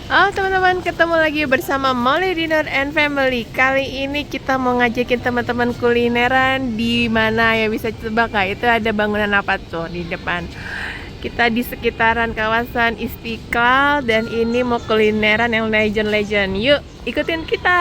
Halo teman-teman, ketemu lagi bersama Molly Dinner and Family. Kali ini kita mau ngajakin teman-teman kulineran di mana ya, bisa tebak gak? Itu ada bangunan apa tuh di depan? Kita di sekitaran kawasan Istiqlal dan ini mau kulineran yang legend-legend. Yuk, ikutin kita.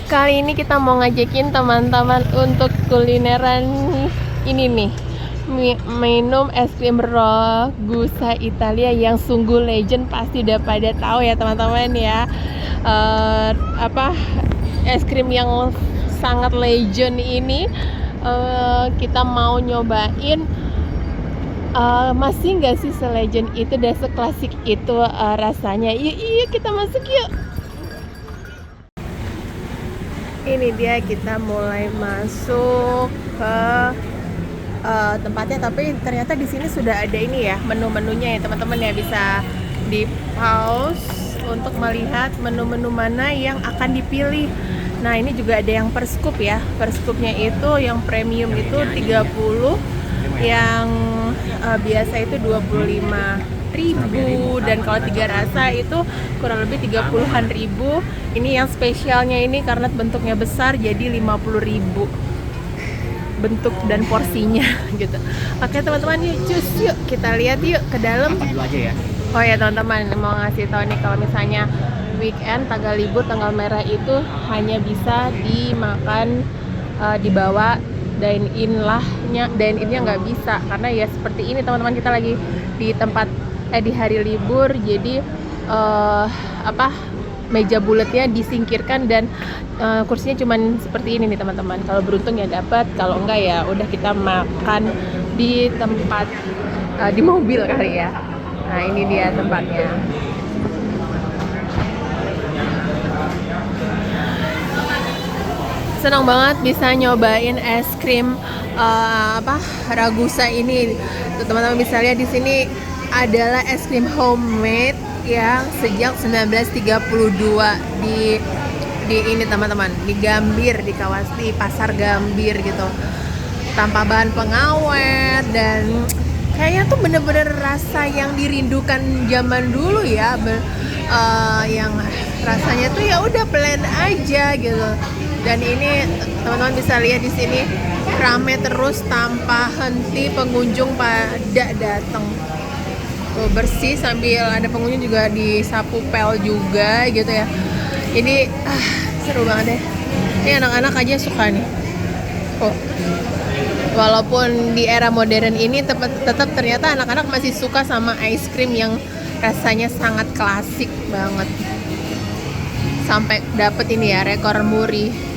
Kali ini kita mau ngajakin teman-teman untuk kulineran ini nih, minum es krim Ragusa Italia yang sungguh legend. Pasti udah pada tahu ya teman-teman ya. Es krim yang sangat legend ini kita mau nyobain. Masih nggak sih se-legend itu dan seklasik itu rasanya? Yuk kita masuk yuk. Ini dia, kita mulai masuk ke tempatnya, tapi ternyata di sini sudah ada ini ya, menu-menunya ya teman-teman ya, bisa di pause untuk melihat menu-menu mana yang akan dipilih. Nah, ini juga ada yang per scoop ya. Per scoopnya itu yang premium itu 30, yang biasa itu 25.000, dan kalau 3 rasa itu kurang lebih 30-an ribu. Ini yang spesialnya ini karena bentuknya besar jadi 50.000 bentuk dan porsinya gitu. Oke teman-teman, yuk kita lihat yuk ke dalam. Oh ya teman-teman, mau ngasih tahu nih, kalau misalnya weekend, tanggal libur, tanggal merah itu hanya bisa dimakan dibawa dine innya nggak bisa, karena ya seperti ini teman-teman, kita lagi di tempat di hari libur, jadi meja bulatnya disingkirkan dan kursinya cuman seperti ini nih teman-teman. Kalau beruntung ya dapat, kalau enggak ya udah kita makan di tempat di mobil kali ya. Nah, ini dia tempatnya. Senang banget bisa nyobain es krim Ragusa ini. Teman-teman bisa lihat di sini adalah es krim homemade yang sejak 1932 di ini teman-teman, di Gambir, di kawasan Pasar Gambir gitu, tanpa bahan pengawet, dan kayaknya tuh bener-bener rasa yang dirindukan zaman dulu ya, yang rasanya tuh ya udah plain aja gitu. Dan ini teman-teman bisa lihat di sini rame terus tanpa henti, pengunjung pada datang. Bersih sambil ada pengunjung juga disapu pel juga gitu ya. Ini seru banget deh. Ini anak-anak aja suka nih. Walaupun di era modern ini tetap ternyata anak-anak masih suka sama ice cream yang rasanya sangat klasik banget. Sampai dapet ini ya, rekor muri.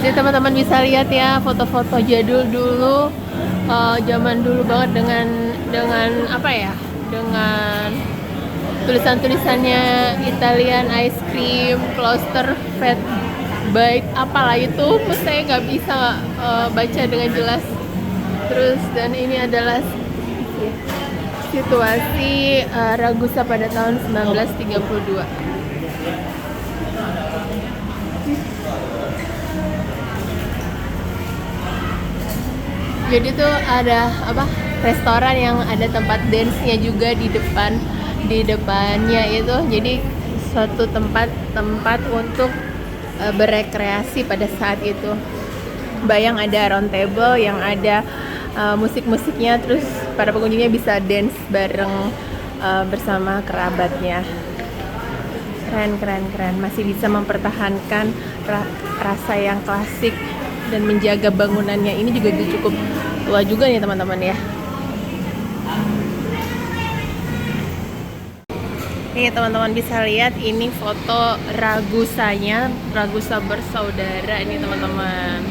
Jadi teman-teman bisa lihat ya foto-foto jadul dulu, zaman dulu banget, dengan apa ya, dengan tulisan-tulisannya Italian ice cream, cluster fat bite, apalah itu, saya nggak bisa baca dengan jelas. Terus, dan ini adalah situasi Ragusa pada tahun 1932. Jadi tuh ada restoran yang ada tempat dance-nya juga di depannya itu. Jadi suatu tempat untuk berekreasi pada saat itu. Bayang ada round table yang ada musik-musiknya, terus para pengunjungnya bisa dance bareng bersama kerabatnya. Keren, masih bisa mempertahankan rasa yang klasik dan menjaga bangunannya ini juga cukup tua juga nih teman-teman ya. Nih teman-teman bisa lihat ini foto Ragusanya, Ragusa bersaudara ini teman-teman.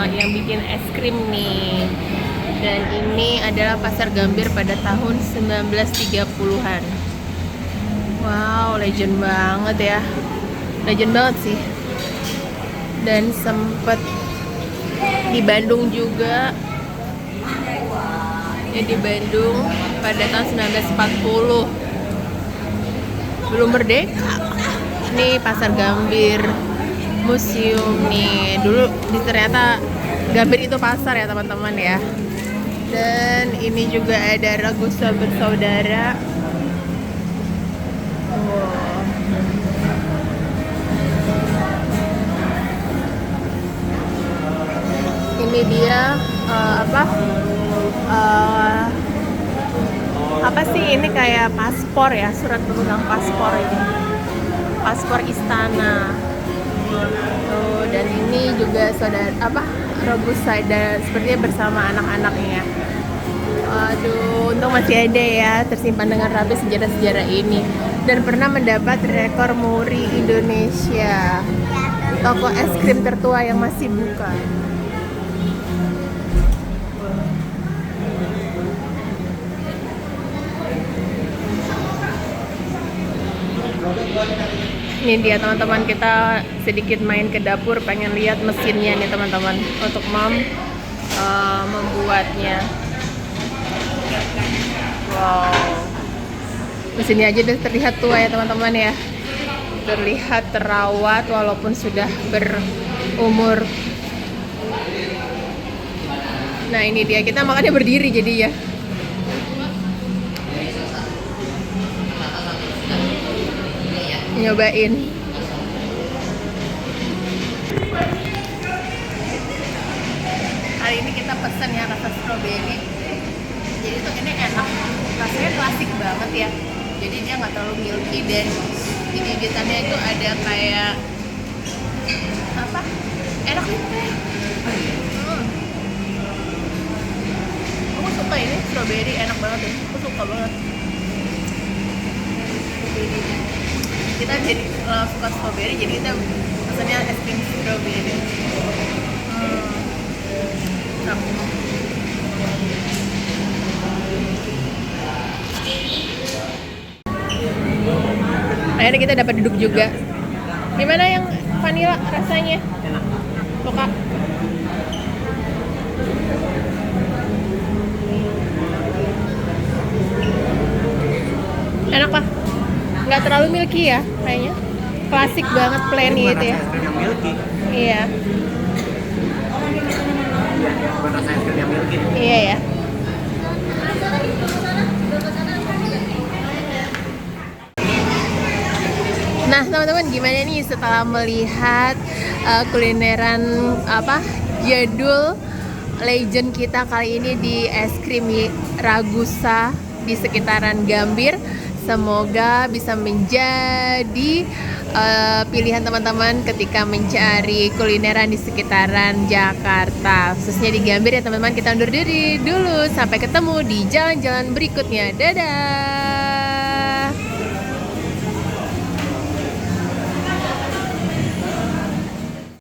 Yang bikin es krim nih. Dan ini adalah Pasar Gambir pada tahun 1930-an. Wow, legend banget ya. Legend banget sih. Dan sempet di Bandung juga. Ya, di Bandung pada tahun 1940. Belum merdeka. Ini Pasar Gambir museum nih. Dulu ternyata Gambir itu pasar ya teman-teman ya. Dan ini juga ada Ragusa bersaudara. Oh. Ini dia apa sih ini, kayak paspor ya, surat pemegang paspor ini, paspor istana. Dan ini juga saudara Ragusa sepertinya bersama anak-anaknya. Aduh, untung masih ada ya, tersimpan dengan rapi sejarah-sejarah ini. Dan pernah mendapat rekor muri Indonesia, toko es krim tertua yang masih buka. Ini dia teman-teman, kita sedikit main ke dapur, pengen lihat mesinnya nih teman-teman, untuk membuatnya. Wow, mesinnya aja udah terlihat tua ya teman-teman ya, terlihat terawat walaupun sudah berumur. Nah ini dia, kita makannya berdiri jadi ya. Nyobain. Hari ini kita pesen ya rasa strawberry. Jadi tuh ini enak, rasanya klasik banget ya. Jadi dia nggak terlalu milky dan di gigitannya itu ada kayak apa? Enak nih. Aku suka ini strawberry, enak banget ya. Aku suka banget. Kita jadi suka strawberry, jadi kita pesannya es krim strawberry. Akhirnya kita dapat duduk juga. Gimana yang vanilla rasanya? Enak. Suka? Enak pak? Nggak terlalu milky ya kayaknya, klasik banget, plain gitu ya. Milky. Iya. Bukan rasa es krim yang milky. Iya ya. Nah teman-teman, gimana nih setelah melihat kulineran jadul legend kita kali ini di es krim Ragusa di sekitaran Gambir. Semoga bisa menjadi pilihan teman-teman ketika mencari kulineran di sekitaran Jakarta, khususnya di Gambir ya teman-teman. Kita undur diri dulu, sampai ketemu di jalan-jalan berikutnya. Dadah.